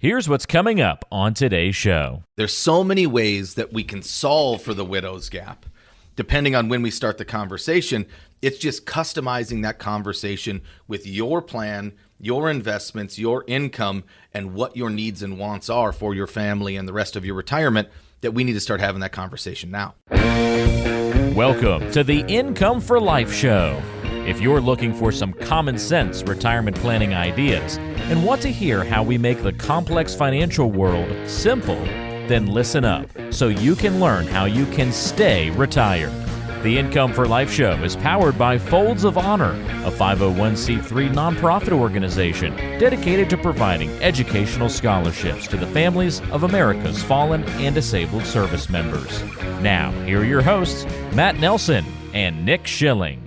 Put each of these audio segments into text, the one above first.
Here's what's coming up on today's show. There's so many ways that we can solve for the widow's gap. Depending on when we start the conversation, it's just customizing that conversation with your plan, your investments, your income, and what your needs and wants are for your family and the rest of your retirement that we need to start having that conversation now. Welcome to the Income for Life Show. If you're looking for some common sense retirement planning ideas and want to hear how we make the complex financial world simple, then listen up so you can learn how you can stay retired. The Income for Life Show is powered by Folds of Honor, a 501c3 nonprofit organization dedicated to providing educational scholarships to the families of America's fallen and disabled service members. Now, here are your hosts, Matt Nelson and Nick Schilling.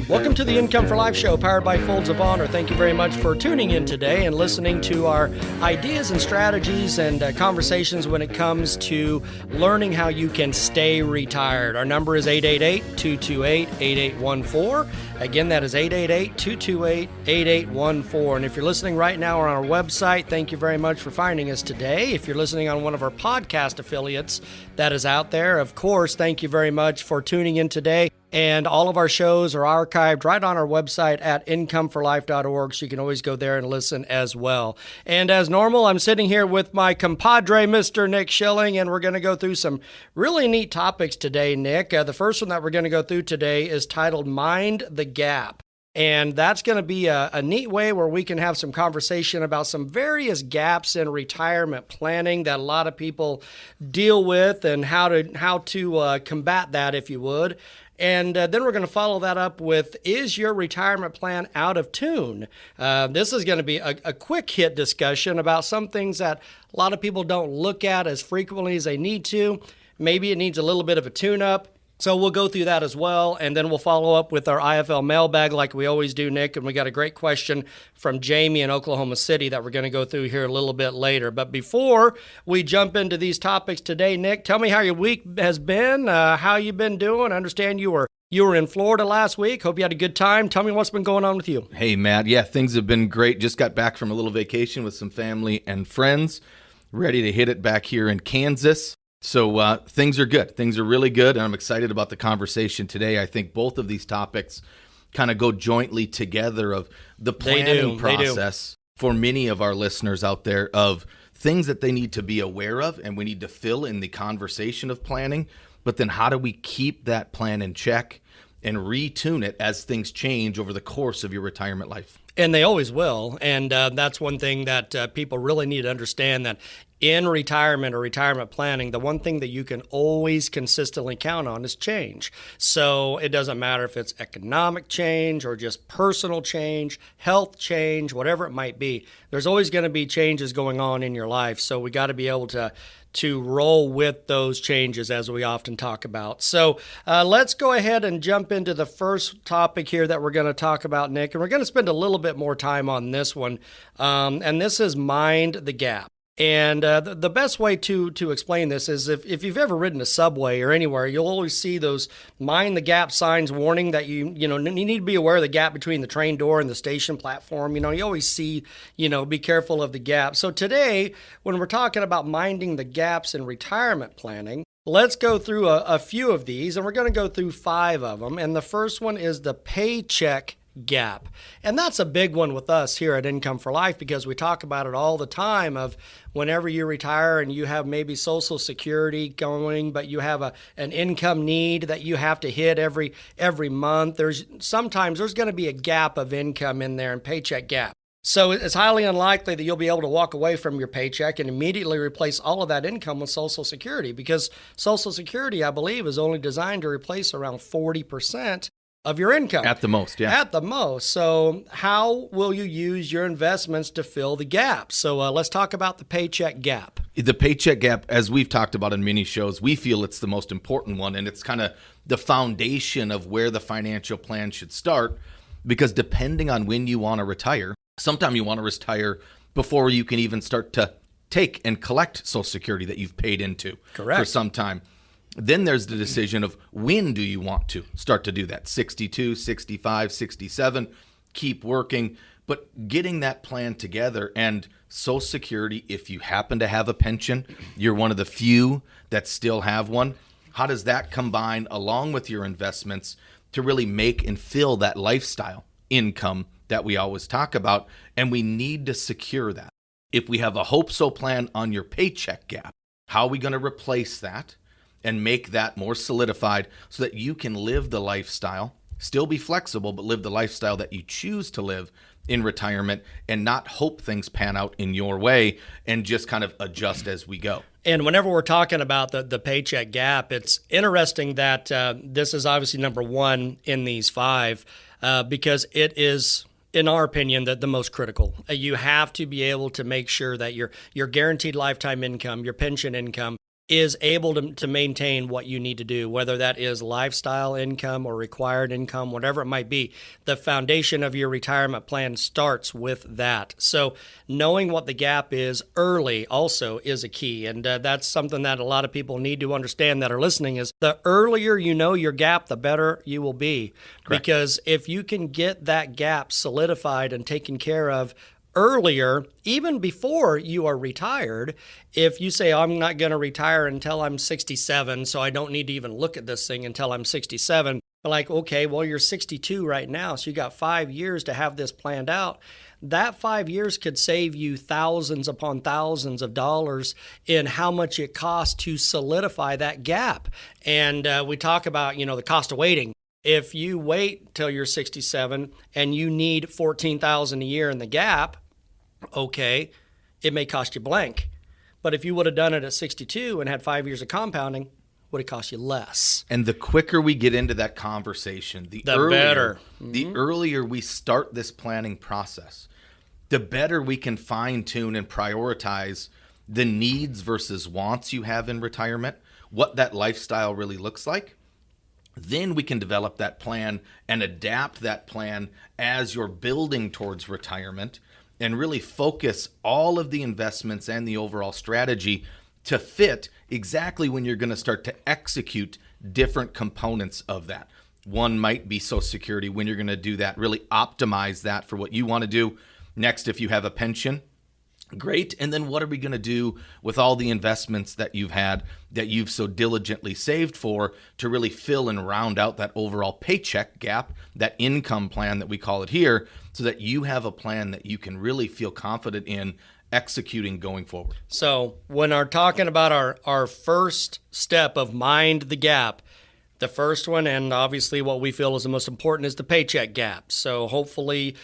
Welcome to the Income for Life Show, powered by Folds of Honor. Thank you very much for tuning in today and listening to our ideas and strategies and conversations when it comes to learning how you can stay retired. Our number is 888-228-8814. Again, that is 888-228-8814. And if you're listening right now on our website, thank you very much for finding us today. If you're listening on one of our podcast affiliates that is out there, of course, thank you very much for tuning in today. And all of our shows are archived right on our website at incomeforlife.org, so you can always go there and listen as well. And as normal, I'm sitting here with my compadre, Mr. Nick Schilling, and we're going to go through some really neat topics today, Nick. The first one that we're going to go through today is titled Mind the Gap. And that's going to be a neat way where we can have some conversation about some various gaps in retirement planning that a lot of people deal with and how to combat that, if you would. And then we're going to follow that up with, is your retirement plan out of tune? This is going to be a quick hit discussion about some things that a lot of people don't look at as frequently as they need to. Maybe it needs a little bit of a tune-up. So we'll go through that as well, and then we'll follow up with our IFL mailbag like we always do, Nick, and we got a great question from Jamie in Oklahoma City that we're going to go through here a little bit later. But before we jump into these topics today, Nick, tell me how your week has been, how you've been doing. I understand you were in Florida last week. Hope you had a good time. Tell me what's been going on with you. Hey, Matt. Yeah, things have been great. Just got back from a little vacation with some family and friends. Ready to hit it back here in Kansas. So things are good. Things are really good, and I'm excited about the conversation today. I think both of these topics kind of go jointly together of the planning process for many of our listeners out there of things that they need to be aware of and we need to fill in the conversation of planning. But then how do we keep that plan in check and retune it as things change over the course of your retirement life? And they always will. And that's one thing that people really need to understand, that in retirement or retirement planning, the one thing that you can always consistently count on is change. So it doesn't matter if it's economic change or just personal change, health change, whatever it might be. There's always going to be changes going on in your life. So we got to be able to roll with those changes, as we often talk about. So let's go ahead and jump into the first topic here that we're going to talk about, Nick. And we're going to spend a little bit more time on this one. And this is Mind the Gap. And the best way to explain this is if you've ever ridden a subway or anywhere, you'll always see those mind the gap signs warning that you need to be aware of the gap between the train door and the station platform. You always see, be careful of the gap. So today, when we're talking about minding the gaps in retirement planning, let's go through a few of these, and we're going to go through 5 of them. And the first one is the paycheck gap. And that's a big one with us here at Income for Life, because we talk about it all the time of whenever you retire and you have maybe Social Security going, but you have an income need that you have to hit every month. Sometimes there's going to be a gap of income in there, and paycheck gap. So it's highly unlikely that you'll be able to walk away from your paycheck and immediately replace all of that income with Social Security, because Social Security, I believe, is only designed to replace around 40% of your income. At the most, yeah. At the most. So how will you use your investments to fill the gap? So let's talk about the paycheck gap. The paycheck gap, as we've talked about in many shows, we feel it's the most important one, and it's kind of the foundation of where the financial plan should start, because depending on when you want to retire, sometimes you want to retire before you can even start to take and collect Social Security that you've paid into for some time. Then there's the decision of when do you want to start to do that? 62, 65, 67, keep working. But getting that plan together and Social Security, if you happen to have a pension, you're one of the few that still have one. How does that combine along with your investments to really make and fill that lifestyle income that we always talk about? And we need to secure that. If we have a Hope So plan on your Paycheck Gap, how are we going to replace that and make that more solidified so that you can live the lifestyle, still be flexible, but live the lifestyle that you choose to live in retirement and not hope things pan out in your way and just kind of adjust as we go? And whenever we're talking about the paycheck gap, it's interesting that this is obviously number one in these five because it is, in our opinion, the most critical. You have to be able to make sure that your guaranteed lifetime income, your pension income, is able to maintain what you need to do, whether that is lifestyle income or required income, whatever it might be. The foundation of your retirement plan starts with that. So knowing what the gap is early also is a key. And that's something that a lot of people need to understand that are listening is the earlier you know your gap, the better you will be. Correct. Because if you can get that gap solidified and taken care of earlier, even before you are retired, if you say, I'm not going to retire until I'm 67, so I don't need to even look at this thing until I'm 67, like, okay, well, you're 62 right now, so you got 5 years to have this planned out. That 5 years could save you thousands upon thousands of dollars in how much it costs to solidify that gap. And we talk about, the cost of waiting. If you wait till you're 67 and you need $14,000 a year in the gap, okay, it may cost you blank. But if you would have done it at 62 and had 5 years of compounding, would it cost you less? And the quicker we get into that conversation, the better. The earlier we start this planning process, the better we can fine-tune and prioritize the needs versus wants you have in retirement, what that lifestyle really looks like. Then we can develop that plan and adapt that plan as you're building towards retirement and really focus all of the investments and the overall strategy to fit exactly when you're going to start to execute different components of that. One might be Social Security, when you're going to do that, really optimize that for what you want to do. Next, if you have a pension, great. And then what are we going to do with all the investments that you've had, that you've so diligently saved for, to really fill and round out that overall paycheck gap, that income plan that we call it here, so that you have a plan that you can really feel confident in executing going forward. So when we're talking about our first step of mind the gap, the first one, and obviously what we feel is the most important, is the paycheck gap. So hopefully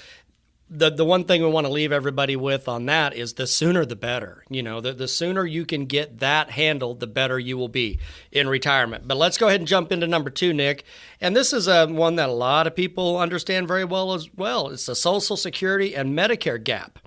the one thing we want to leave everybody with on that is the sooner the better. The sooner you can get that handled, the better you will be in retirement. But let's go ahead and jump into number two, Nick. And this is one that a lot of people understand very well as well. It's the Social Security and Medicare gap.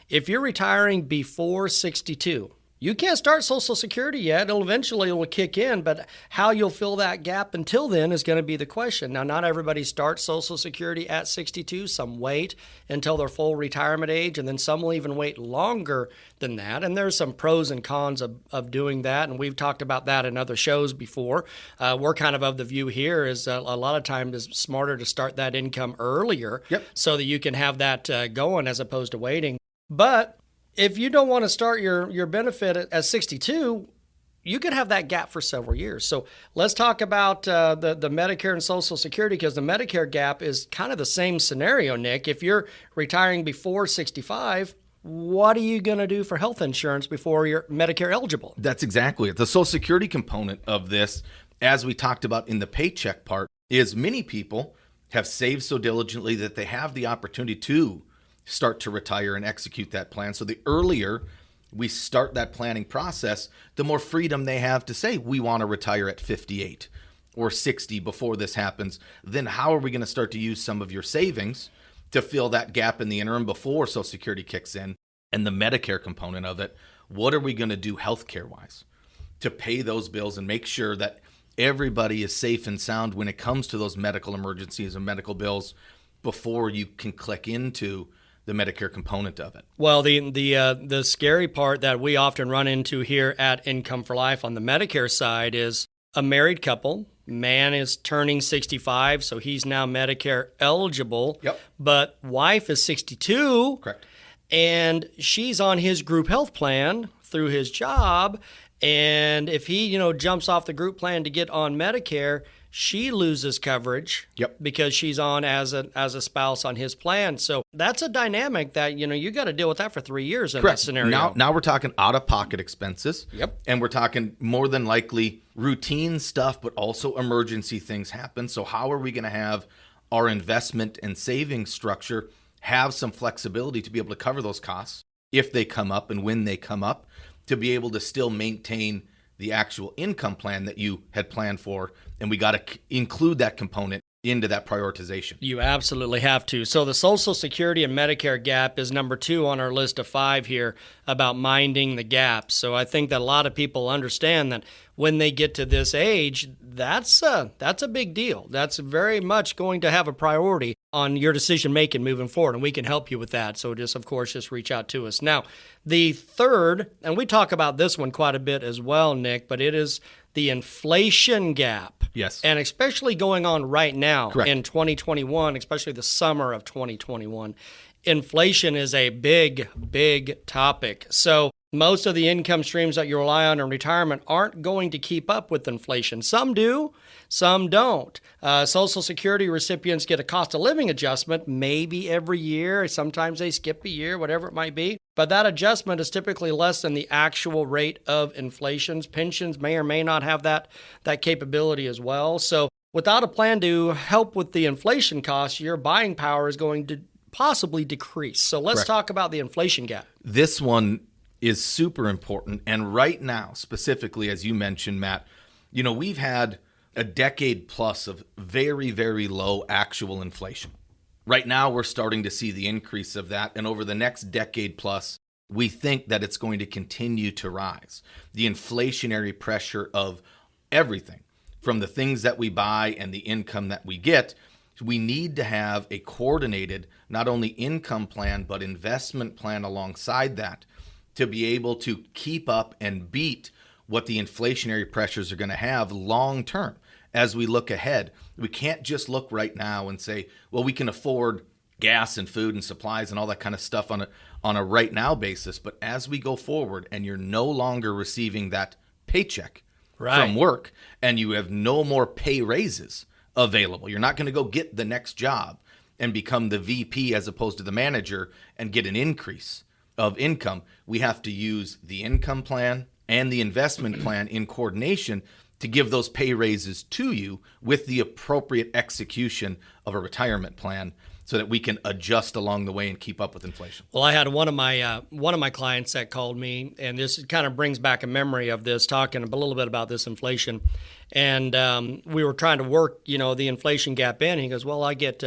If you're retiring before 62, you can't start Social Security yet. Eventually it will kick in, but how you'll fill that gap until then is going to be the question. Now, not everybody starts Social Security at 62. Some wait until their full retirement age, and then some will even wait longer than that. And there's some pros and cons of doing that, and we've talked about that in other shows before. We're kind of the view here is a lot of times it's smarter to start that income earlier. Yep. So that you can have that going as opposed to waiting. But if you don't want to start your benefit at 62, you could have that gap for several years. So let's talk about the Medicare and Social Security, because the Medicare gap is kind of the same scenario, Nick. If you're retiring before 65, what are you going to do for health insurance before you're Medicare eligible? That's exactly it. The Social Security component of this, as we talked about in the paycheck part, is many people have saved so diligently that they have the opportunity to start to retire and execute that plan. So the earlier we start that planning process, the more freedom they have to say, we want to retire at 58 or 60 before this happens. Then how are we going to start to use some of your savings to fill that gap in the interim before Social Security kicks in? And the Medicare component of it, what are we going to do healthcare wise to pay those bills and make sure that everybody is safe and sound when it comes to those medical emergencies and medical bills before you can click into the Medicare component of it? Well, the scary part that we often run into here at Income for Life on the Medicare side is a married couple. Man is turning 65, so he's now Medicare eligible. Yep. But wife is 62. Correct. and she's on his group health plan through his job. And if he, jumps off the group plan to get on Medicare, she loses coverage because she's on as a spouse on his plan. So that's a dynamic that, you got to deal with that for 3 years in that scenario. Now we're talking out-of-pocket expenses. Yep. And we're talking more than likely routine stuff, but also emergency things happen. So how are we going to have our investment and savings structure have some flexibility to be able to cover those costs if they come up and when they come up, to be able to still maintain the actual income plan that you had planned for? And we got to include that component into that prioritization. You absolutely have to. So the Social Security and Medicare gap is number 2 on our list of 5 here about minding the gap. So I think that a lot of people understand that when they get to this age, that's a big deal. That's very much going to have a priority on your decision making moving forward, and we can help you with that. So of course, just reach out to us. Now, the third, and we talk about this one quite a bit as well, Nick, but it is the inflation gap. Yes. And especially going on right now Correct. in 2021, especially the summer of 2021. Inflation is a big, big topic. So most of the income streams that you rely on in retirement aren't going to keep up with inflation. Some do, some don't. Social Security recipients get a cost of living adjustment maybe every year. Sometimes they skip a year, whatever it might be. But that adjustment is typically less than the actual rate of inflation. Pensions may or may not have that capability as well. So without a plan to help with the inflation costs, your buying power is going to possibly decrease. So let's Correct. talk about the inflation gap. This one is super important. And right now, specifically, as you mentioned, Matt, we've had a decade plus of very, very low actual inflation. Right now, we're starting to see the increase of that. And over the next decade plus, we think that it's going to continue to rise. The inflationary pressure of everything, from the things that we buy and the income that we get, we need to have a coordinated, not only income plan, but investment plan alongside that to be able to keep up and beat what the inflationary pressures are going to have long term. As we look ahead, we can't just look right now and say, well, we can afford gas and food and supplies and all that kind of stuff on a right now basis. But as we go forward and you're no longer receiving that paycheck from work and you have no more pay raises available, you're not going to go get the next job and become the VP as opposed to the manager and get an increase of income. We have to use the income plan and the investment plan in coordination to give those pay raises to you with the appropriate execution of a retirement plan so that we can adjust along the way and keep up with inflation. Well, I had one of my clients that called me, and this kind of brings back a memory of this, talking a little bit about this inflation. And we were trying to work, the inflation gap in. He goes, well, I get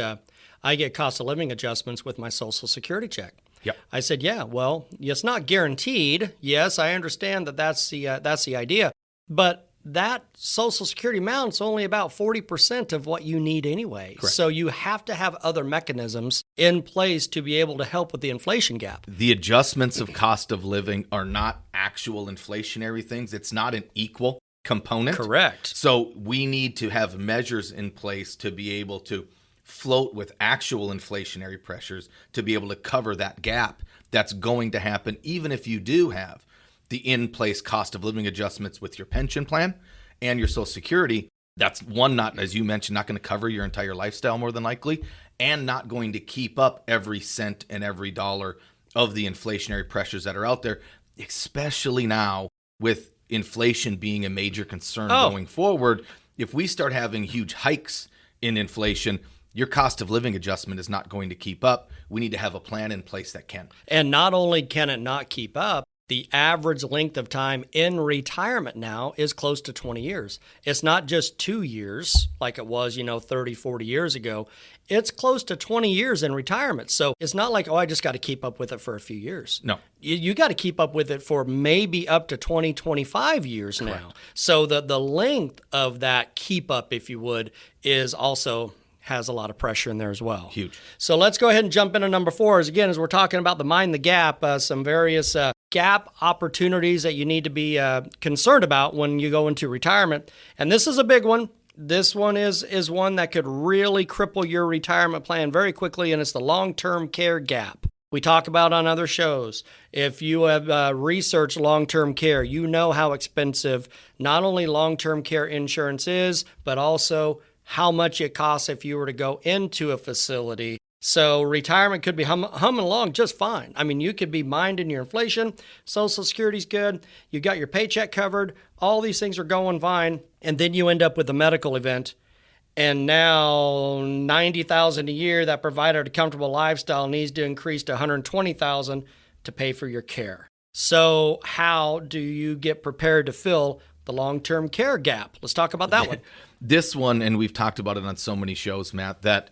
cost of living adjustments with my Social Security check. Yep. I said, yeah, well, it's not guaranteed. Yes, I understand that's the idea, but that Social Security amount is only about 40% of what you need anyway. Correct. So you have to have other mechanisms in place to be able to help with the inflation gap. The adjustments of cost of living are not actual inflationary things. It's not an equal component. Correct. So we need to have measures in place to be able to float with actual inflationary pressures to be able to cover that gap that's going to happen, even if you do have the in-place cost of living adjustments with your pension plan and your Social Security. That's one, not, as you mentioned, not going to cover your entire lifestyle more than likely, and not going to keep up every cent and every dollar of the inflationary pressures that are out there, especially now with inflation being a major concern going forward. If we start having huge hikes in inflation, your cost of living adjustment is not going to keep up. We need to have a plan in place that can. And not only can it not keep up, the average length of time in retirement now is close to 20 years. It's not just 2 years like it was, 30, 40 years ago. It's close to 20 years in retirement. So it's not like, I just got to keep up with it for a few years. No. You got to keep up with it for maybe up to 20, 25 years Correct. now. So the length of that keep up, if you would, is also has a lot of pressure in there as well. Huge. So let's go ahead and jump into number 4. As we're talking about the mind the gap, some various gap opportunities that you need to be concerned about when you go into retirement. And this is a big one. This one is one that could really cripple your retirement plan very quickly, and it's the long-term care gap. We talk about on other shows. If you have researched long-term care, you know how expensive not only long-term care insurance is, but also how much it costs if you were to go into a facility. So retirement could be humming along just fine. I mean, you could be minding your inflation. Social Security's good. You got your paycheck covered. All these things are going fine. And then you end up with a medical event. And now $90,000 a year, that provider a comfortable lifestyle needs to increase to $120,000 to pay for your care. So how do you get prepared to fill the long-term care gap? Let's talk about that one. This one, and we've talked about it on so many shows, Matt, that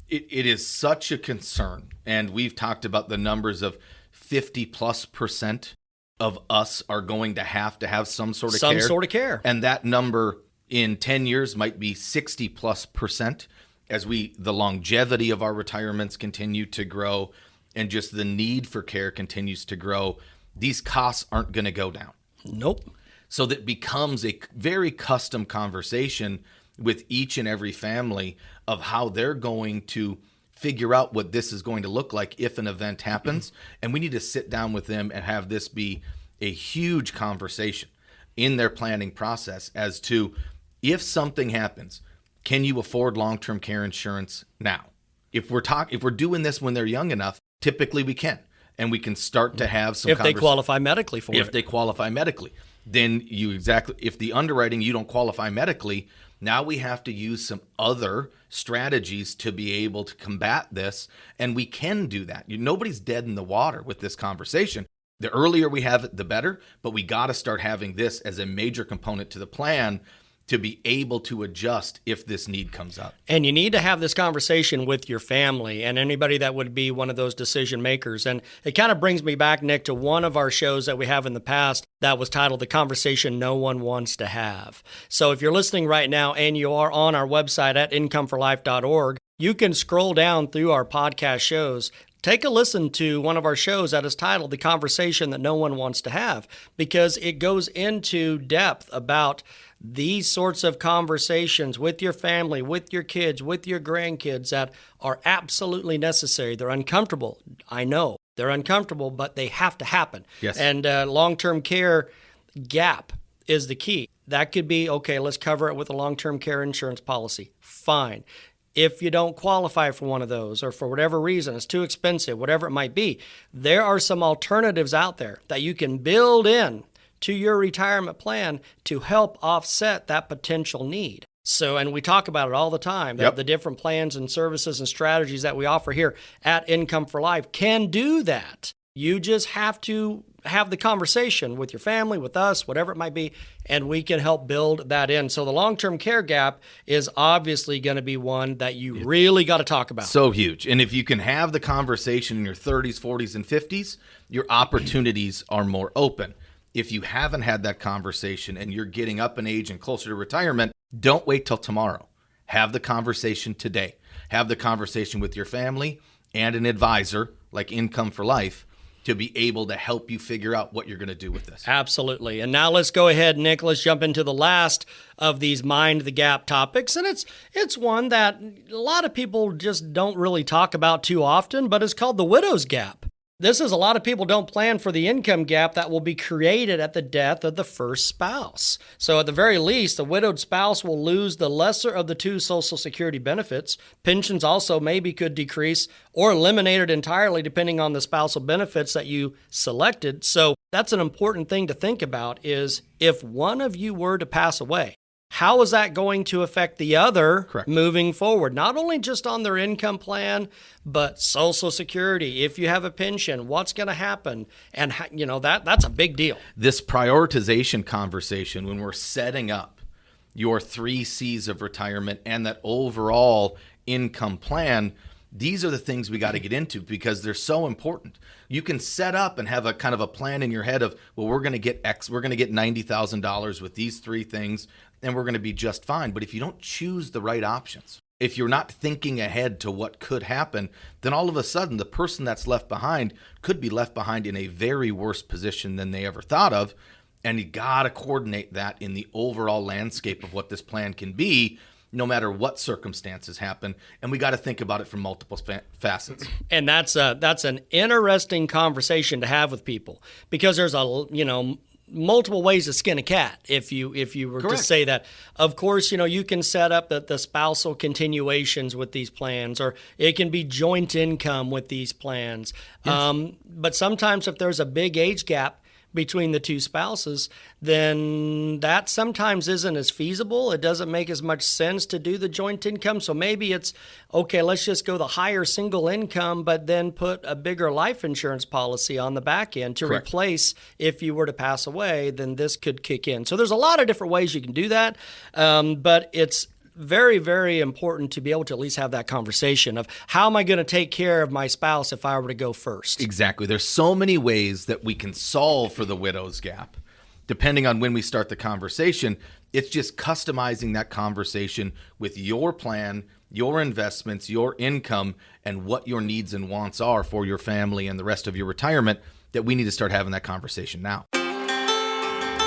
it is such a concern. And we've talked about the numbers of 50+% of us are going to have some sort of care. Some sort of care. And that number in 10 years might be 60+% as the longevity of our retirements continue to grow and just the need for care continues to grow. These costs aren't going to go down. Nope. So that becomes a very custom conversation with each and every family of how they're going to figure out what this is going to look like if an event happens. And we need to sit down with them and have this be a huge conversation in their planning process as to, if something happens, can you afford long-term care insurance now? If we're doing this when they're young enough, typically we can. And we can start to have some if they qualify medically for it. If they qualify medically. Then if the underwriting, you don't qualify medically, now we have to use some other strategies to be able to combat this. And we can do that. Nobody's dead in the water with this conversation. The earlier we have it, the better. But we got to start having this as a major component to the plan to be able to adjust if this need comes up. And you need to have this conversation with your family and anybody that would be one of those decision makers. And it kind of brings me back, Nick, to one of our shows that we have in the past that was titled The Conversation No One Wants to Have. So if you're listening right now and you are on our website at incomeforlife.org, you can scroll down through our podcast shows. Take a listen to one of our shows that is titled The Conversation That No One Wants to Have, because it goes into depth about these sorts of conversations with your family, with your kids, with your grandkids that are absolutely necessary. They're uncomfortable. I know they're uncomfortable, but they have to happen. Yes. And long-term care gap is the key. That could be, okay, let's cover it with a long-term care insurance policy. Fine. If you don't qualify for one of those, or for whatever reason, it's too expensive, whatever it might be, there are some alternatives out there that you can build in to your retirement plan to help offset that potential need. So, and we talk about it all the time, that the different plans and services and strategies that we offer here at Income for Life can do that. You just have to have the conversation with your family, with us, whatever it might be, and we can help build that in. So the long-term care gap is obviously going to be one that you really got to talk about. So huge. And if you can have the conversation in your 30s, 40s, and 50s, your opportunities are more open. If you haven't had that conversation and you're getting up in age and closer to retirement, don't wait till tomorrow. Have the conversation today. Have the conversation with your family and an advisor like Income for Life to be able to help you figure out what you're going to do with this. Absolutely. And now let's go ahead, Nick. Let's jump into the last of these Mind the Gap topics. And it's one that a lot of people just don't really talk about too often, but it's called the widow's gap. This is, a lot of people don't plan for the income gap that will be created at the death of the first spouse. So at the very least, the widowed spouse will lose the lesser of the two Social Security benefits. Pensions also maybe could decrease or eliminated entirely depending on the spousal benefits that you selected. So that's an important thing to think about, is if one of you were to pass away, how is that going to affect the other moving forward? Not only just on their income plan, but Social Security. If you have a pension, what's going to happen? And that's a big deal. This prioritization conversation, when we're setting up your 3 C's of retirement and that overall income plan, these are the things we got to get into because they're so important. You can set up and have a kind of a plan in your head of, well, we're going to get X, we're going to get $90,000 with these 3 things, and we're going to be just fine. But if you don't choose the right options, if you're not thinking ahead to what could happen, then all of a sudden the person that's left behind could be left behind in a very worse position than they ever thought of. And you got to coordinate that in the overall landscape of what this plan can be no matter what circumstances happen. And we got to think about it from multiple facets. And that's an interesting conversation to have with people, because there's multiple ways to skin a cat, if you were Correct. to say that. Of course, you can set up the spousal continuations with these plans, or it can be joint income with these plans. Yes. But sometimes if there's a big age gap between the two spouses, then that sometimes isn't as feasible. It doesn't make as much sense to do the joint income. So maybe it's, okay, let's just go the higher single income, but then put a bigger life insurance policy on the back end to Correct. replace if you were to pass away, then this could kick in. So there's a lot of different ways you can do that, but it's very, very important to be able to at least have that conversation of, how am I going to take care of my spouse if I were to go first? Exactly. There's so many ways that we can solve for the widow's gap. Depending on when we start the conversation, it's just customizing that conversation with your plan, your investments, your income, and what your needs and wants are for your family and the rest of your retirement, that we need to start having that conversation now.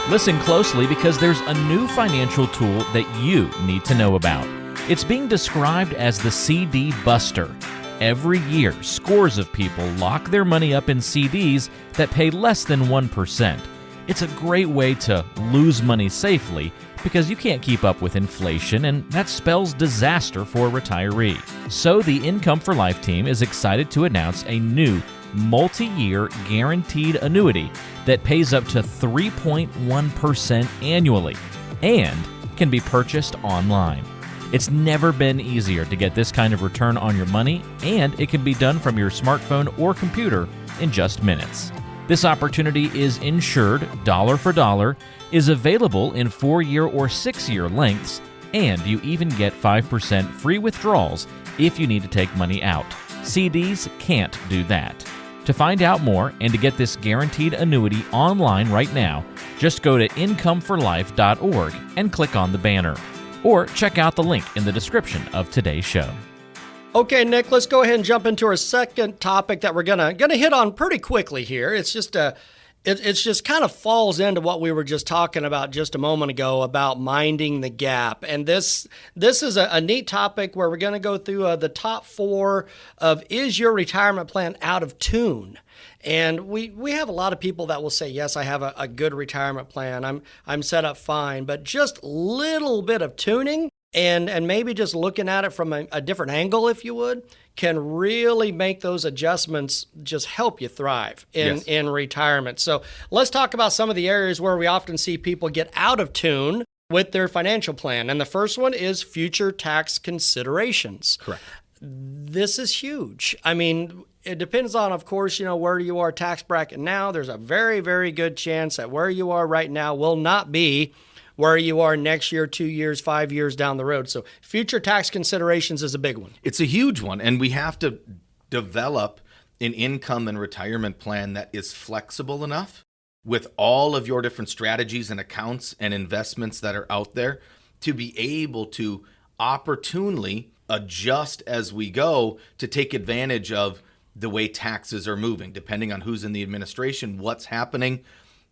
Listen closely, because there's a new financial tool that you need to know about. It's being described as the CD Buster. Every year, scores of people lock their money up in CDs that pay less than 1%. It's a great way to lose money safely, because you can't keep up with inflation, and that spells disaster for a retiree. So the Income for Life team is excited to announce a new multi-year guaranteed annuity that pays up to 3.1% annually and can be purchased online. It's never been easier to get this kind of return on your money, and it can be done from your smartphone or computer in just minutes. This opportunity is insured dollar for dollar, is available in 4-year or 6-year lengths, and you even get 5% free withdrawals if you need to take money out. CDs can't do that. To find out more and to get this guaranteed annuity online right now, just go to incomeforlife.org and click on the banner, or check out the link in the description of today's show. Okay, Nick, let's go ahead and jump into our second topic that we're gonna hit on pretty quickly here. It's just it's just kind of falls into what we were just talking about just a moment ago about minding the gap. And this is a neat topic where we're going to go through the top 4 of, is your retirement plan out of tune? And we have a lot of people that will say, yes, I have a good retirement plan. I'm set up fine, but just little bit of tuning and maybe just looking at it from a different angle, if you would, can really make those adjustments just help you thrive in retirement. So let's talk about some of the areas where we often see people get out of tune with their financial plan. And the first one is future tax considerations. Correct. This is huge. I mean, it depends on, of course, where you are tax bracket now. There's a very, very good chance that where you are right now will not be where you are next year, 2 years, 5 years down the road. So future tax considerations is a big one. It's a huge one, and we have to develop an income and retirement plan that is flexible enough with all of your different strategies and accounts and investments that are out there to be able to opportunely adjust as we go to take advantage of the way taxes are moving, depending on who's in the administration, what's happening.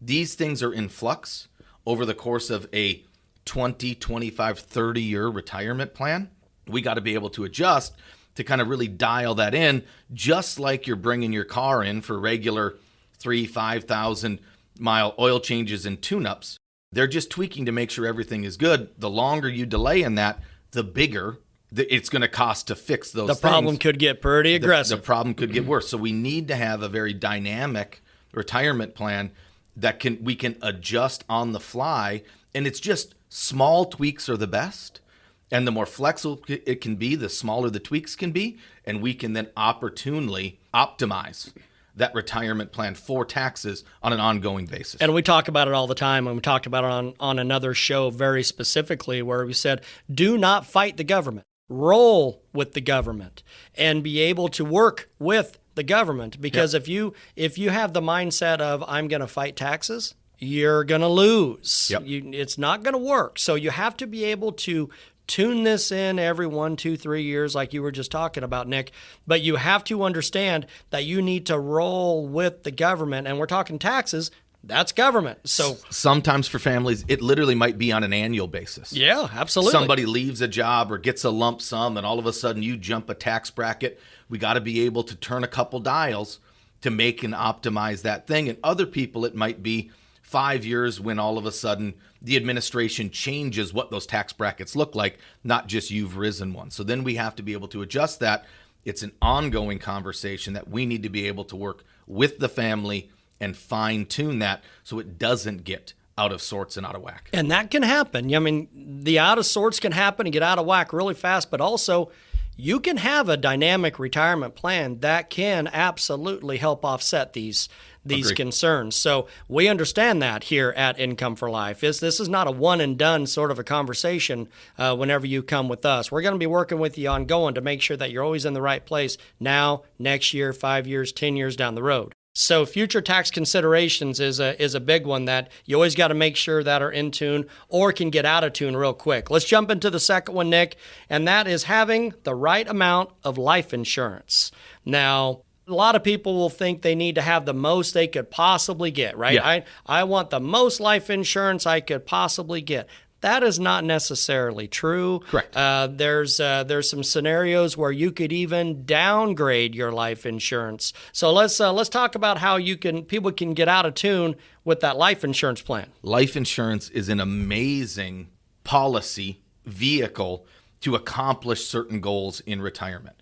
These things are in flux over the course of a 20, 25, 30-year retirement plan. We got to be able to adjust to kind of really dial that in, just like you're bringing your car in for regular 5,000 mile oil changes and tune-ups. They're just tweaking to make sure everything is good. The longer you delay in that, the bigger it's going to cost to fix those things. The problem could get pretty aggressive. The problem could get worse. So we need to have a very dynamic retirement plan that we can adjust on the fly. And it's just small tweaks are the best. And the more flexible it can be, the smaller the tweaks can be. And we can then opportunely optimize that retirement plan for taxes on an ongoing basis. And we talk about it all the time, and we talked about it on another show very specifically, where we said, do not fight the government. Roll with the government and be able to work with the government. Because if you have the mindset of, I'm going to fight taxes, you're going to lose. Yep. It's not going to work. So you have to be able to tune this in every 1, 2, 3 years, like you were just talking about, Nick. But you have to understand that you need to roll with the government. And we're talking taxes, That's government. So sometimes for families, it literally might be on an annual basis. yeah, absolutely. Somebody leaves a job or gets a lump sum, and all of a sudden you jump a tax bracket. We got to be able to turn a couple dials to make and optimize that thing. And other people, it might be 5 years when all of a sudden the administration changes what those tax brackets look like, not just you've risen one. So then we have to be able to adjust that. It's an ongoing conversation that we need to be able to work with the family and fine tune that so it doesn't get out of sorts and out of whack. And that can happen. I mean, the out of sorts can happen and get out of whack really fast, but also you can have a dynamic retirement plan that can absolutely help offset these Agreed. concerns. So we understand that here at Income for Life. This is not a one and done sort of a conversation whenever you come with us. We're going to be working with you ongoing to make sure that you're always in the right place now, next year, 5 years, 10 years down the road. So future tax considerations is a big one that you always got to make sure that are in tune or can get out of tune real quick. Let's jump into the second one, Nick, and that is having the right amount of life insurance. Now, a lot of people will think they need to have the most they could possibly get, right? Yeah. I want the most life insurance I could possibly get. That is not necessarily true. Correct. There's some scenarios where you could even downgrade your life insurance. So let's talk about how people can get out of tune with that life insurance plan. Life insurance is an amazing policy vehicle to accomplish certain goals in retirement.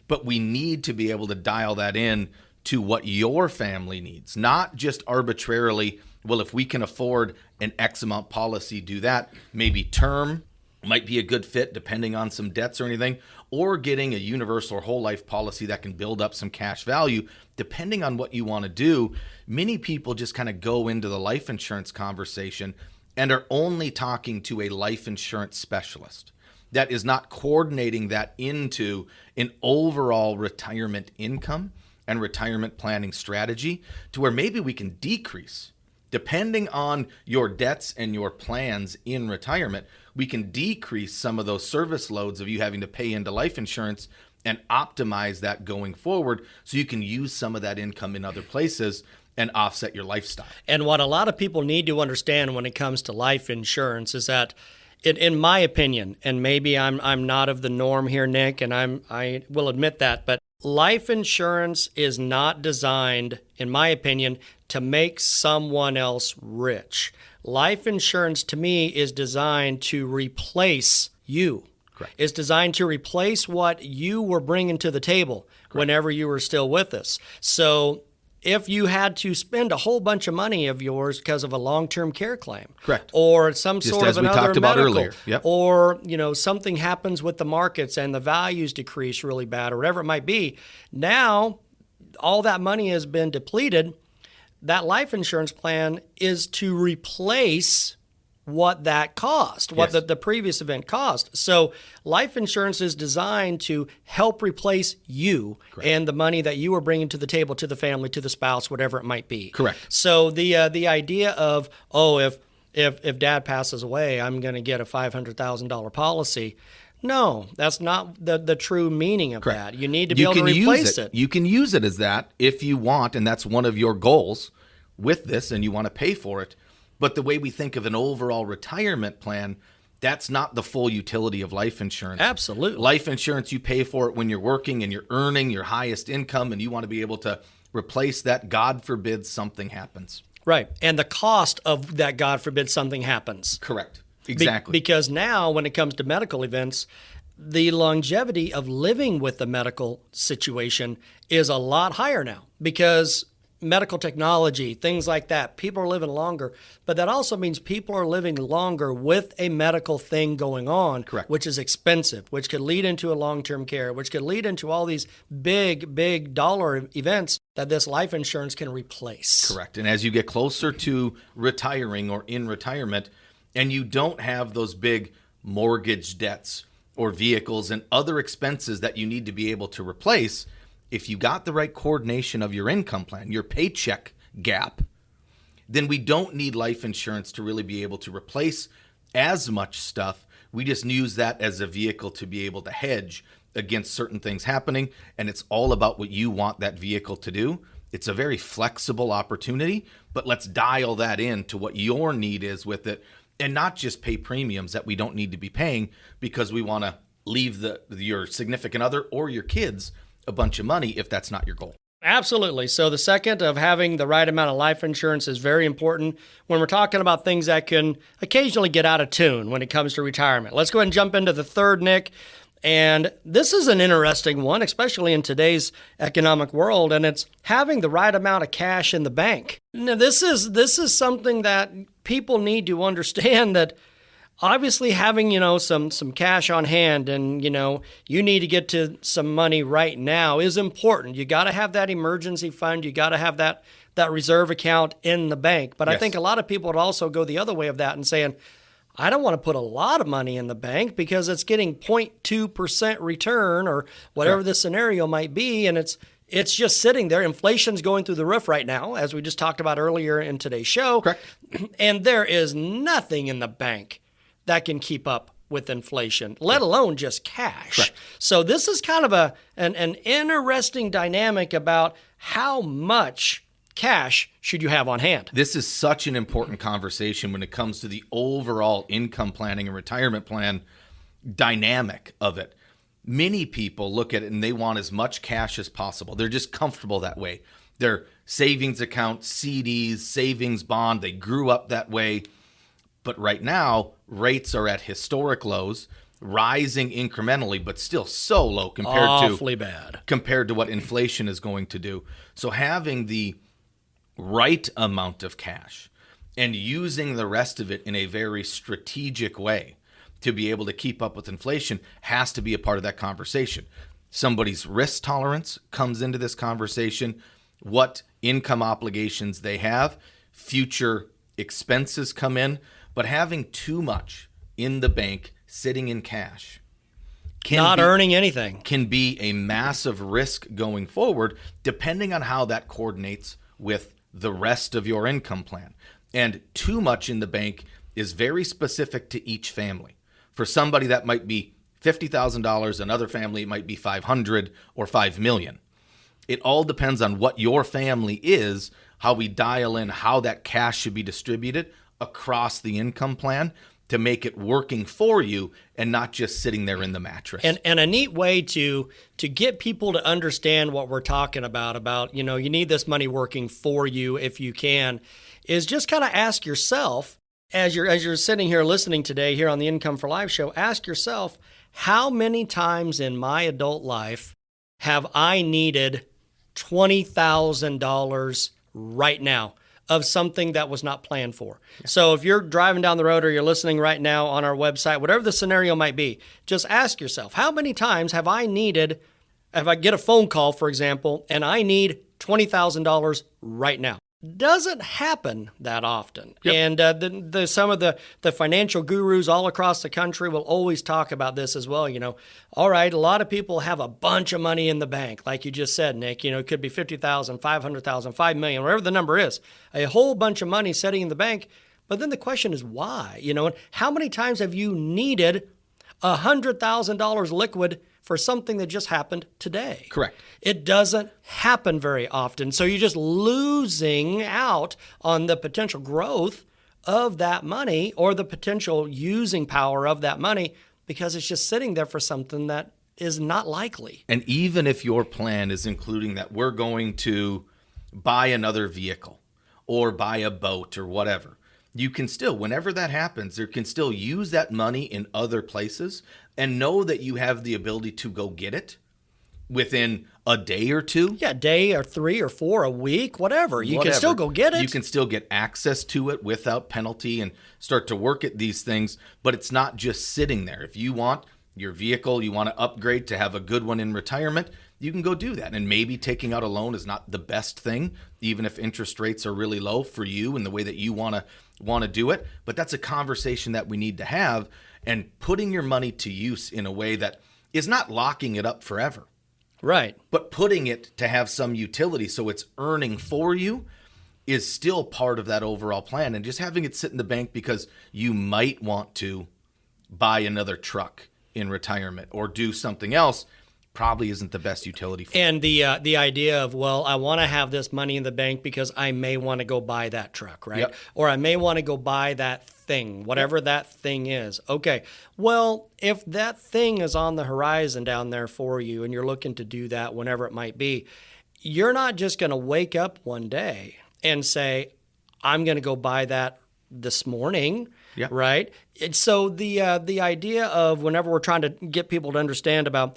But we need to be able to dial that in to what your family needs, not just arbitrarily, well, if we can afford an X amount policy, do that. Maybe term might be a good fit depending on some debts or anything, or getting a universal whole life policy that can build up some cash value. Depending on what you want to do, many people just kind of go into the life insurance conversation and are only talking to a life insurance specialist that is not coordinating that into an overall retirement income and retirement planning strategy to where maybe we can decrease. Depending on your debts and your plans in retirement, we can decrease some of those service loads of you having to pay into life insurance and optimize that going forward so you can use some of that income in other places and offset your lifestyle. And what a lot of people need to understand when it comes to life insurance is that, in my opinion, and maybe I'm not of the norm here, Nick, and I will admit that, but life insurance is not designed, in my opinion, to make someone else rich. Life insurance, to me, is designed to replace you. Correct. It's designed to replace what you were bringing to the table. Correct. Whenever you were still with us. So if you had to spend a whole bunch of money of yours because of a long-term care claim, correct, or some just sort as of we another talked about medical, earlier, yep, or something happens with the markets and the values decrease really bad, or whatever it might be, now all that money has been depleted. That life insurance plan is to replace what that cost, what yes, the previous event cost. So life insurance is designed to help replace you. Correct. And the money that you were bringing to the table, to the family, to the spouse, whatever it might be. Correct. So the idea of, if dad passes away, I'm going to get a $500,000 policy. No, that's not the true meaning of correct, that. You need to be able to replace it. You can use it as that if you want, and that's one of your goals with this, and you want to pay for it. But the way we think of an overall retirement plan, that's not the full utility of life insurance. Absolutely. Life insurance, you pay for it when you're working and you're earning your highest income, and you want to be able to replace that, God forbid something happens. Right. And the cost of that, God forbid something happens. Correct. Exactly. Because now when it comes to medical events, the longevity of living with the medical situation is a lot higher now because medical technology, things like that, people are living longer. But that also means people are living longer with a medical thing going on, correct, which is expensive, which could lead into a long-term care, which could lead into all these big dollar events that this life insurance can replace. Correct. And as you get closer to retiring or in retirement, and you don't have those big mortgage debts or vehicles and other expenses that you need to be able to replace, if you got the right coordination of your income plan, your paycheck gap, then we don't need life insurance to really be able to replace as much stuff. We just use that as a vehicle to be able to hedge against certain things happening. And it's all about what you want that vehicle to do It's a very flexible opportunity, but let's dial that in to what your need is with it, and not just pay premiums that we don't need to be paying because we want to leave your significant other or your kids a bunch of money if that's not your goal. Absolutely. So the second of having the right amount of life insurance is very important when we're talking about things that can occasionally get out of tune when it comes to retirement. Let's go ahead and jump into the third, Nick. And this is an interesting one, especially in today's economic world, and it's having the right amount of cash in the bank. Now, this is something that people need to understand, that obviously having, some cash on hand and, you need to get to some money right now is important. You got to have that emergency fund. You got to have that reserve account in the bank. But yes. I think a lot of people would also go the other way of that and saying, I don't want to put a lot of money in the bank because it's getting 0.2% return or whatever the scenario might be. And it's just sitting there. Inflation's going through the roof right now, as we just talked about earlier in today's show. Correct. And there is nothing in the bank that can keep up with inflation, let alone just cash. Correct. So this is kind of an interesting dynamic about how much cash should you have on hand. This is such an important conversation when it comes to the overall income planning and retirement plan dynamic of it. Many people look at it and they want as much cash as possible. They're just comfortable that way. Their savings account, CDs, savings bond, they grew up that way. But right now, rates are at historic lows, rising incrementally, but still so low compared to what inflation is going to do. So having the right amount of cash and using the rest of it in a very strategic way to be able to keep up with inflation has to be a part of that conversation. Somebody's risk tolerance comes into this conversation, what income obligations they have, future expenses come in, but having too much in the bank sitting in cash earning anything can be a massive risk going forward, depending on how that coordinates with the rest of your income plan. And too much in the bank is very specific to each family. For somebody that might be $50,000, another family it might be $500,000 or $5 million. It all depends on what your family is, how we dial in how that cash should be distributed across the income plan to make it working for you and not just sitting there in the mattress. And a neat way to get people to understand what we're talking about, you need this money working for you if you can, is just kind of ask yourself, as you're sitting here listening today here on the Income for Life show, ask yourself, how many times in my adult life have I needed $20,000 right now of something that was not planned for? Yeah. So if you're driving down the road or you're listening right now on our website, whatever the scenario might be, just ask yourself, how many times have I get a phone call, for example, and I need $20,000 right now? Doesn't happen that often. Yep. And some of the financial gurus all across the country will always talk about this as well. All right, a lot of people have a bunch of money in the bank, like you just said, Nick. It could be $50,000, $500,000, $5 million, whatever the number is, a whole bunch of money sitting in the bank. But then the question is why? And how many times have you needed $100,000 liquid for something that just happened today? Correct. It doesn't happen very often. So you're just losing out on the potential growth of that money or the potential using power of that money because it's just sitting there for something that is not likely. And even if your plan is including that we're going to buy another vehicle or buy a boat or whatever, you can still, whenever that happens, you can still use that money in other places and know that you have the ability to go get it within a day or two. Yeah, a day or 3 or 4, a week, whatever. You can still go get it. You can still get access to it without penalty and start to work at these things, but it's not just sitting there. If you want your vehicle, you want to upgrade to have a good one in retirement, you can go do that. And maybe taking out a loan is not the best thing, even if interest rates are really low for you and the way that you want to do it. But that's a conversation that we need to have, and putting your money to use in a way that is not locking it up forever. Right. But putting it to have some utility so it's earning for you is still part of that overall plan. And just having it sit in the bank because you might want to buy another truck in retirement or do something else probably isn't the best utility for. And the idea of, well, I want to have this money in the bank because I may want to go buy that truck, right? Yep. Or I may want to go buy that thing, whatever that thing is. Okay, well, if that thing is on the horizon down there for you and you're looking to do that whenever it might be, you're not just going to wake up one day and say, I'm going to go buy that this morning, right? And so the idea of whenever we're trying to get people to understand about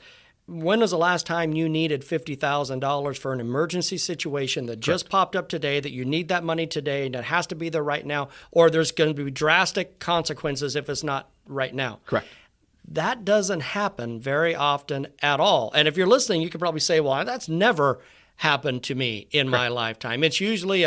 when was the last time you needed $50,000 for an emergency situation that just popped up today, that you need that money today and it has to be there right now, or there's going to be drastic consequences if it's not right now. Correct. That doesn't happen very often at all. And if you're listening, you could probably say, well, that's never happened to me in my lifetime. It's usually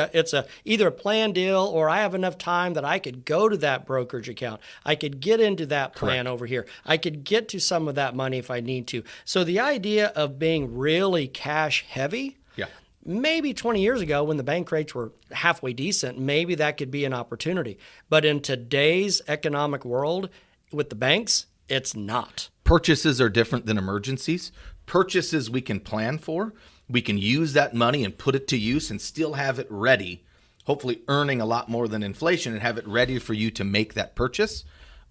either a planned deal or I have enough time that I could go to that brokerage account. I could get into that plan over here. I could get to some of that money if I need to. So the idea of being really cash heavy, maybe 20 years ago when the bank rates were halfway decent, maybe that could be an opportunity. But in today's economic world with the banks, it's not. Purchases are different than emergencies. Purchases we can plan for. We can use that money and put it to use and still have it ready, hopefully earning a lot more than inflation and have it ready for you to make that purchase.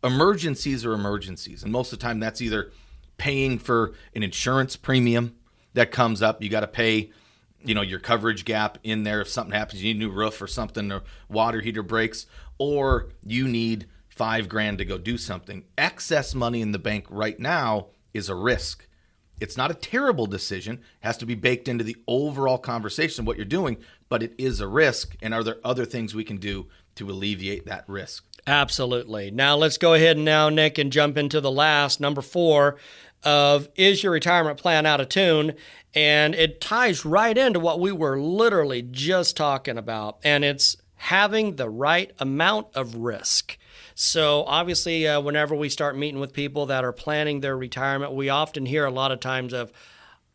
Emergencies are emergencies. And most of the time that's either paying for an insurance premium that comes up. You got to pay, your coverage gap in there. If something happens, you need a new roof or something, or water heater breaks, or you need $5,000 to go do something. Excess money in the bank right now is a risk. It's not a terrible decision. It has to be baked into the overall conversation of what you're doing, but it is a risk. And are there other things we can do to alleviate that risk? Absolutely. Now let's go ahead now, Nick, and jump into the last, number 4, of is your retirement plan out of tune? And it ties right into what we were literally just talking about, and it's having the right amount of risk. So obviously, whenever we start meeting with people that are planning their retirement, we often hear a lot of times of,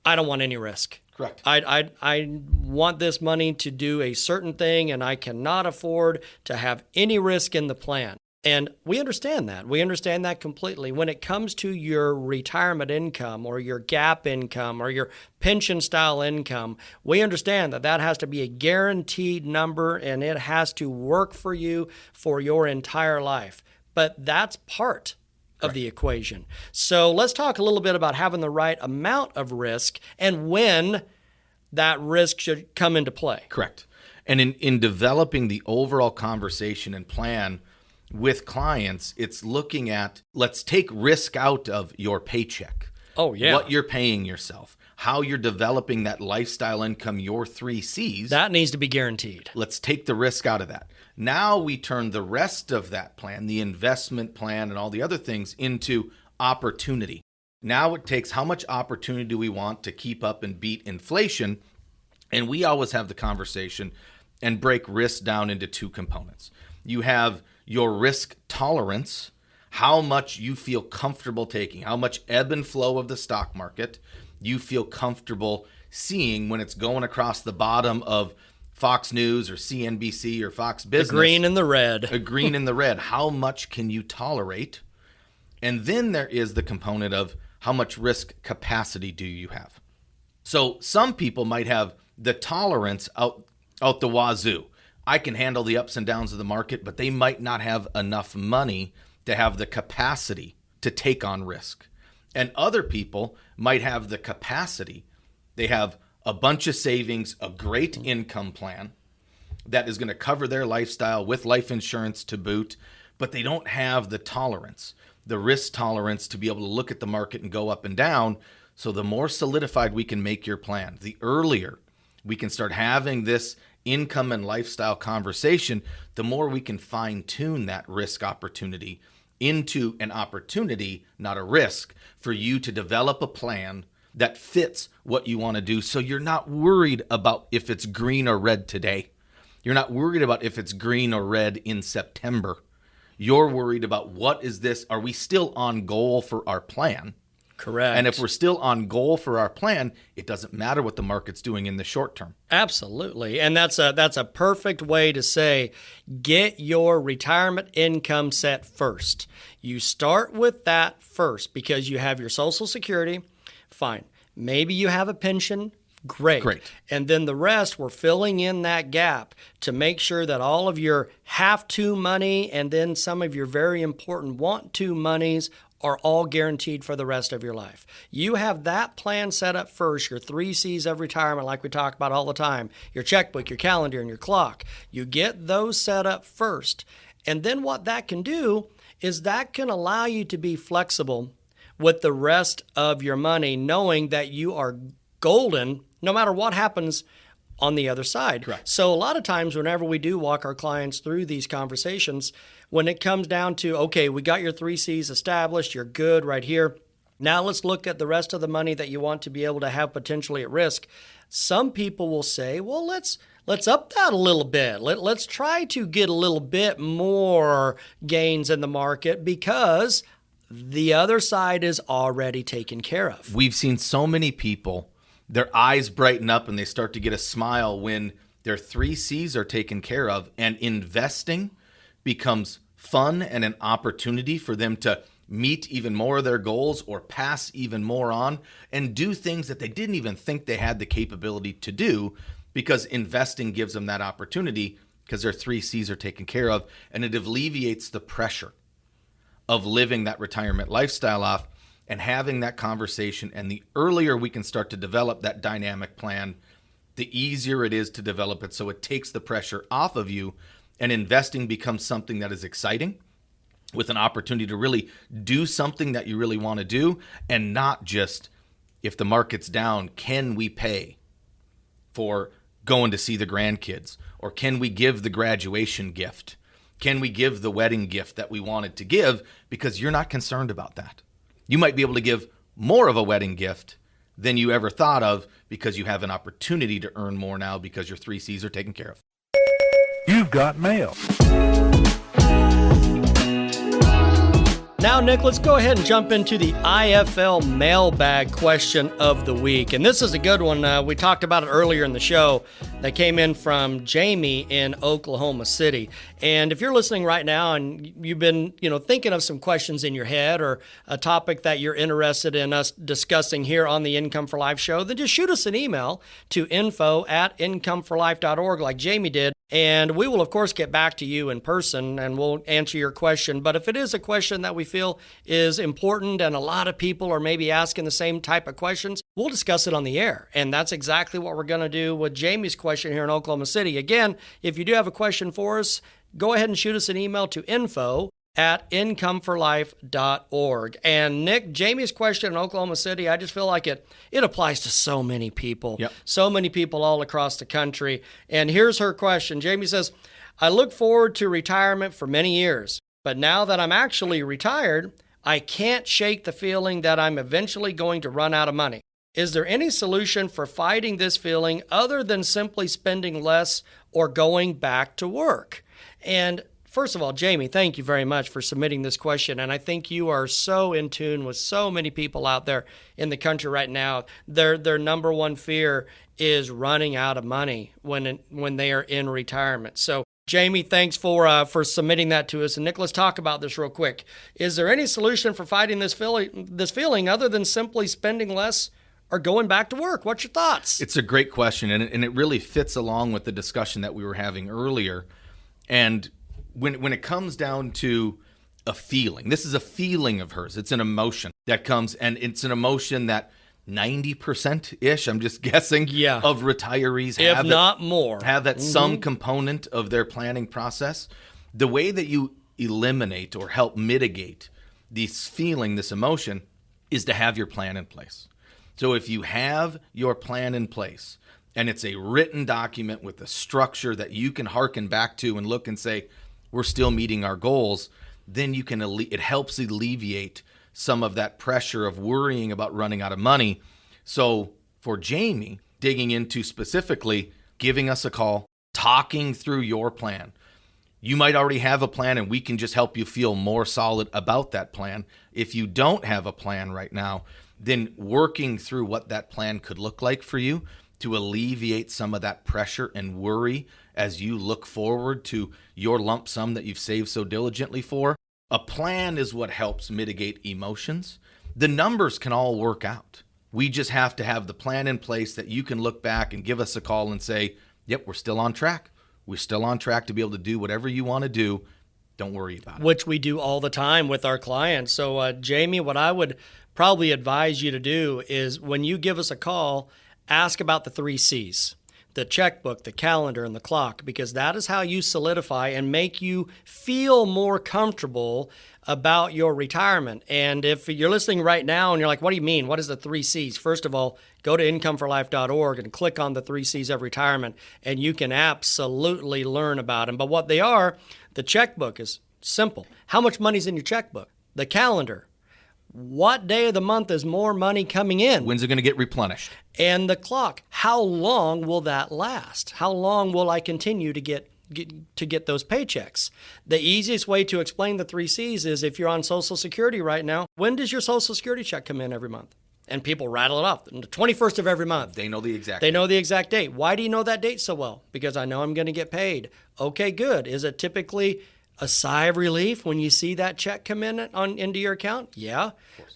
I don't want any risk. Correct. I want this money to do a certain thing, and I cannot afford to have any risk in the plan. And we understand that. We understand that completely. When it comes to your retirement income or your gap income or your pension style income, we understand that that has to be a guaranteed number and it has to work for you for your entire life. But that's part of the equation. So let's talk a little bit about having the right amount of risk and when that risk should come into play. Correct. And in developing the overall conversation and plan with clients, it's looking at, let's take risk out of your paycheck. Oh, yeah. What you're paying yourself, how you're developing that lifestyle income, your 3 C's. That needs to be guaranteed. Let's take the risk out of that. Now we turn the rest of that plan, the investment plan and all the other things, into opportunity. Now it takes how much opportunity do we want to keep up and beat inflation? And we always have the conversation and break risk down into 2 components. You have your risk tolerance, how much you feel comfortable taking, how much ebb and flow of the stock market you feel comfortable seeing when it's going across the bottom of Fox News or CNBC or Fox Business. The green and the red. A green and the red. How much can you tolerate? And then there is the component of how much risk capacity do you have? So some people might have the tolerance out the wazoo. I can handle the ups and downs of the market, but they might not have enough money to have the capacity to take on risk. And other people might have the capacity. They have a bunch of savings, a great income plan that is going to cover their lifestyle with life insurance to boot, but they don't have the tolerance, the risk tolerance to be able to look at the market and go up and down. So the more solidified we can make your plan, the earlier we can start having this income and lifestyle conversation, the more we can fine tune that risk opportunity into an opportunity, not a risk, for you to develop a plan that fits what you want to do. So you're not worried about if it's green or red today. You're not worried about if it's green or red in September. You're worried about what is this? Are we still on goal for our plan? Correct. And if we're still on goal for our plan, it doesn't matter what the market's doing in the short term. Absolutely. And that's a perfect way to say, get your retirement income set first. You start with that first because you have your Social Security. Fine. Maybe you have a pension. Great. And then the rest, we're filling in that gap to make sure that all of your have-to money and then some of your very important want-to monies are all guaranteed for the rest of your life. You have that plan set up first, your 3 C's of retirement like we talk about all the time, your checkbook, your calendar, and your clock. You get those set up first. And then what that can do is that can allow you to be flexible with the rest of your money, knowing that you are golden no matter what happens on the other side. Correct. So a lot of times whenever we do walk our clients through these conversations, when it comes down to, okay, we got your 3 C's established, you're good right here. Now let's look at the rest of the money that you want to be able to have potentially at risk. Some people will say, well, let's up that a little bit. Let's try to get a little bit more gains in the market because the other side is already taken care of. We've seen so many people, their eyes brighten up and they start to get a smile when their 3 C's are taken care of, and investing becomes fun and an opportunity for them to meet even more of their goals or pass even more on and do things that they didn't even think they had the capability to do, because investing gives them that opportunity because their 3 C's are taken care of, and it alleviates the pressure of living that retirement lifestyle off and having that conversation. And the earlier we can start to develop that dynamic plan, the easier it is to develop it. So it takes the pressure off of you, and investing becomes something that is exciting with an opportunity to really do something that you really want to do, and not just, if the market's down, can we pay for going to see the grandkids, or can we give the graduation gift? Can we give the wedding gift that we wanted to give? Because you're not concerned about that. You might be able to give more of a wedding gift than you ever thought of because you have an opportunity to earn more now because your 3 C's are taken care of. You've got mail. Now, Nick, let's go ahead and jump into the IFL mailbag question of the week. And this is a good one. We talked about it earlier in the show. That came in from Jamie in Oklahoma City. And if you're listening right now and you've been, thinking of some questions in your head or a topic that you're interested in us discussing here on the Income for Life show, then just shoot us an email to info@incomeforlife.org like Jamie did. And we will, of course, get back to you in person and we'll answer your question. But if it is a question that we feel is important and a lot of people are maybe asking the same type of questions, we'll discuss it on the air. And that's exactly what we're going to do with Jamie's question here in Oklahoma City. Again, if you do have a question for us, go ahead and shoot us an email to info@incomeforlife.org. And Nick, Jamie's question in Oklahoma City, I just feel like it applies to so many people, so many people all across the country. And here's her question. Jamie says, I look forward to retirement for many years, but now that I'm actually retired, I can't shake the feeling that I'm eventually going to run out of money. Is there any solution for fighting this feeling other than simply spending less or going back to work? And first of all, Jamie, thank you very much for submitting this question. And I think you are so in tune with so many people out there in the country right now. Their number one fear is running out of money when they are in retirement. So, Jamie, thanks for submitting that to us. And Nick, let's talk about this real quick. Is there any solution for fighting this feeling other than simply spending less or going back to work? What's your thoughts? It's a great question, and it really fits along with the discussion that we were having earlier. And when it comes down to a feeling, this is a feeling of hers. It's an emotion that comes, and it's an emotion that 90%-ish, I'm just guessing, of retirees if not more, have that some component of their planning process. The way that you eliminate or help mitigate this feeling, this emotion, is to have your plan in place. So if you have your plan in place, and it's a written document with a structure that you can hearken back to and look and say, we're still meeting our goals, then you can it helps alleviate some of that pressure of worrying about running out of money. So for Jamie, digging into specifically giving us a call, talking through your plan. You might already have a plan and we can just help you feel more solid about that plan. If you don't have a plan right now, then working through what that plan could look like for you to alleviate some of that pressure and worry as you look forward to your lump sum that you've saved so diligently for. A plan is what helps mitigate emotions. The numbers can all work out. We just have to have the plan in place that you can look back and give us a call and say, yep, we're still on track. We're still on track to be able to do whatever you want to do. Don't worry about it. Which we do all the time with our clients. So, Jamie, what I would probably advise you to do is when you give us a call, ask about the 3 C's. The checkbook, the calendar, and the clock, because that is how you solidify and make you feel more comfortable about your retirement. And if you're listening right now and you're like, what do you mean? What is the 3 C's? First of all, go to incomeforlife.org and click on the 3 C's of retirement, and you can absolutely learn about them. But what they are, the checkbook is simple. How much money's in your checkbook? The calendar. What day of the month is more money coming in? When's it going to get replenished? And the clock. How long will that last? How long will I continue to get those paychecks? The easiest way to explain the 3 C's is if you're on Social Security right now, when does your Social Security check come in every month? And people rattle it off. The 21st of every month. They know the exact date. They know the exact date. Why do you know that date so well? Because I know I'm going to get paid. Okay, good. Is it typically a sigh of relief when you see that check come in into your account? Yeah.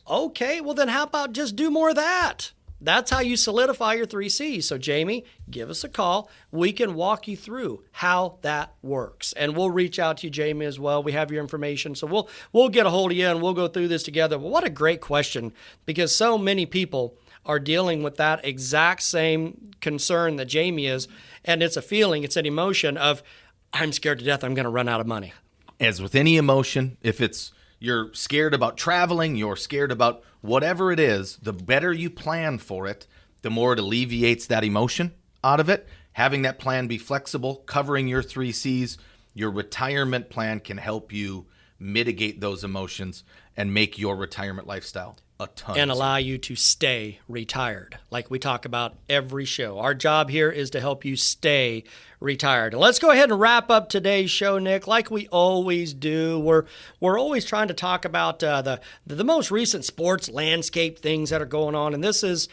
Okay, well then how about just do more of that? That's how you solidify your 3 C's. So Jamie, give us a call. We can walk you through how that works. And we'll reach out to you, Jamie, as well. We have your information. So we'll get a hold of you and we'll go through this together. But what a great question, because so many people are dealing with that exact same concern that Jamie is. And it's a feeling, it's an emotion of, I'm scared to death I'm going to run out of money. As with any emotion, if it's you're scared about traveling, you're scared about whatever it is, the better you plan for it, the more it alleviates that emotion out of it. Having that plan be flexible, covering your 3 C's, your retirement plan can help you mitigate those emotions and make your retirement lifestyle a ton and easier. Allow you to stay retired, like we talk about every show. Our job here is to help you stay retired. And let's go ahead and wrap up today's show, Nick, like we always do. We're always trying to talk about the most recent sports landscape things that are going on, and this is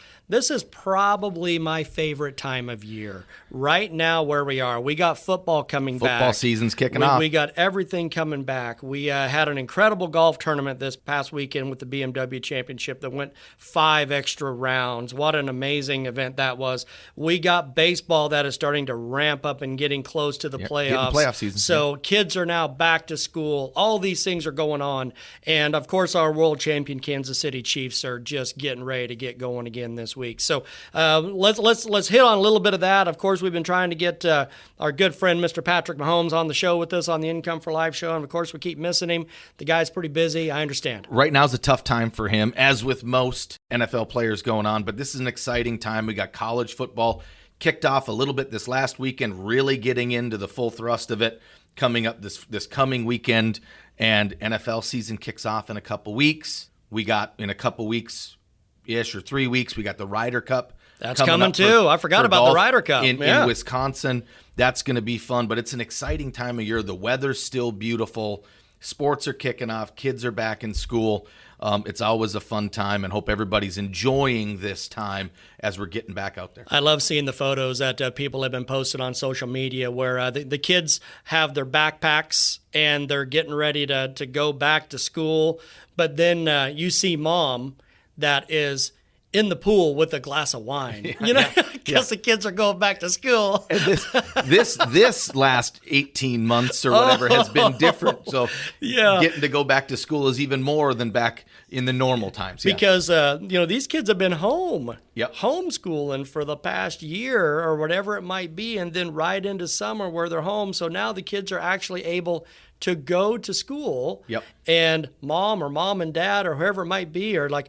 probably my favorite time of year. Right now, where we are, we got football coming back. Football season's kicking off. We got everything coming back. We had an incredible golf tournament this past weekend with the BMW Championship that went 5 extra rounds. What an amazing event that was. We got baseball that is starting to ramp up and getting close to the playoffs. Playoff season. So kids are now back to school. All these things are going on. And, of course, our world champion Kansas City Chiefs are just getting ready to get going again this week. So let's hit on a little bit of that. Of course, we've been trying to get our good friend Mr. Patrick Mahomes on the show with us on the Income for Life show. And, of course, we keep missing him. The guy's pretty busy. I understand. Right now's a tough time for him, as with most NFL players going on. But this is an exciting time. We got college football kicked off a little bit this last weekend, really getting into the full thrust of it coming up this coming weekend. And NFL season kicks off in a couple weeks. We got in a couple weeks-ish or 3 weeks, we got the Ryder Cup. That's coming too. I forgot about the Ryder Cup. In Wisconsin. That's going to be fun, but it's an exciting time of year. The weather's still beautiful. Sports are kicking off. Kids are back in school. It's always a fun time, and hope everybody's enjoying this time as we're getting back out there. I love seeing the photos that people have been posted on social media where the kids have their backpacks and they're getting ready to go back to school. But then you see mom that is in the pool with a glass of wine, because the kids are going back to school. And this last 18 months or whatever has been different. So getting to go back to school is even more than back in the normal times. Yeah. Because, these kids have been home, homeschooling for the past year or whatever it might be, and then right into summer where they're home. So now the kids are actually able to go to school. Yep. And mom and dad or whoever it might be are like,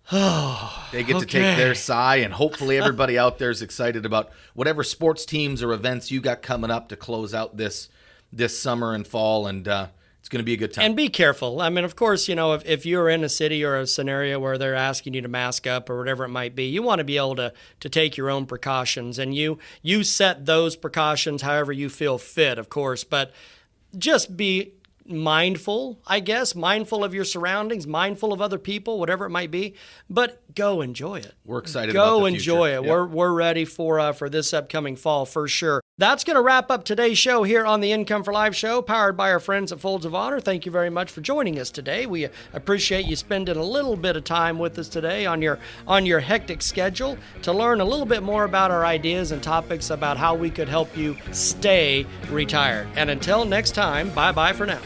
they get to take their sigh, and hopefully everybody out there is excited about whatever sports teams or events you got coming up to close out this summer and fall, and it's going to be a good time. And be careful. I mean, of course, if you're in a city or a scenario where they're asking you to mask up or whatever it might be, you want to be able to take your own precautions, and you set those precautions however you feel fit, of course, but just be mindful of your surroundings, mindful of other people, whatever it might be, but go enjoy it. We're excited about the future. Go enjoy it. Yep. We're ready for this upcoming fall for sure. That's going to wrap up today's show here on the Income for Life show, powered by our friends at Folds of Honor. Thank you very much for joining us today. We appreciate you spending a little bit of time with us today on your hectic schedule to learn a little bit more about our ideas and topics about how we could help you stay retired. And until next time, bye-bye for now.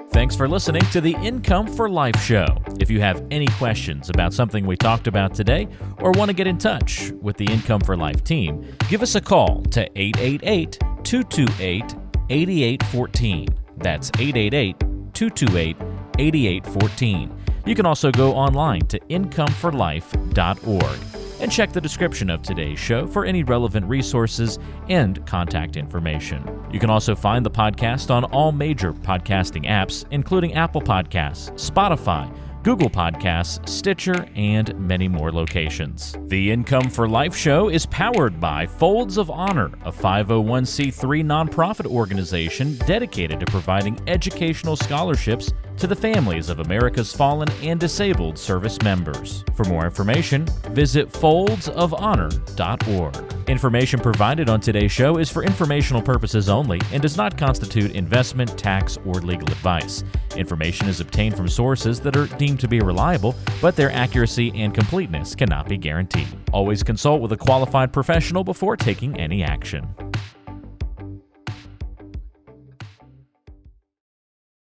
Thanks for listening to the Income for Life show. If you have any questions about something we talked about today or want to get in touch with the Income for Life team, give us a call to 888-228-8814. That's 888-228-8814. You can also go online to incomeforlife.org and check the description of today's show for any relevant resources and contact information. You can also find the podcast on all major podcasting apps, including Apple Podcasts, Spotify, Google Podcasts, Stitcher, and many more locations. The Income for Life show is powered by Folds of Honor, a 501c3 nonprofit organization dedicated to providing educational scholarships to the families of America's fallen and disabled service members. For more information, visit foldsofhonor.org. Information provided on today's show is for informational purposes only and does not constitute investment, tax, or legal advice. Information is obtained from sources that are deemed to be reliable, but their accuracy and completeness cannot be guaranteed. Always consult with a qualified professional before taking any action.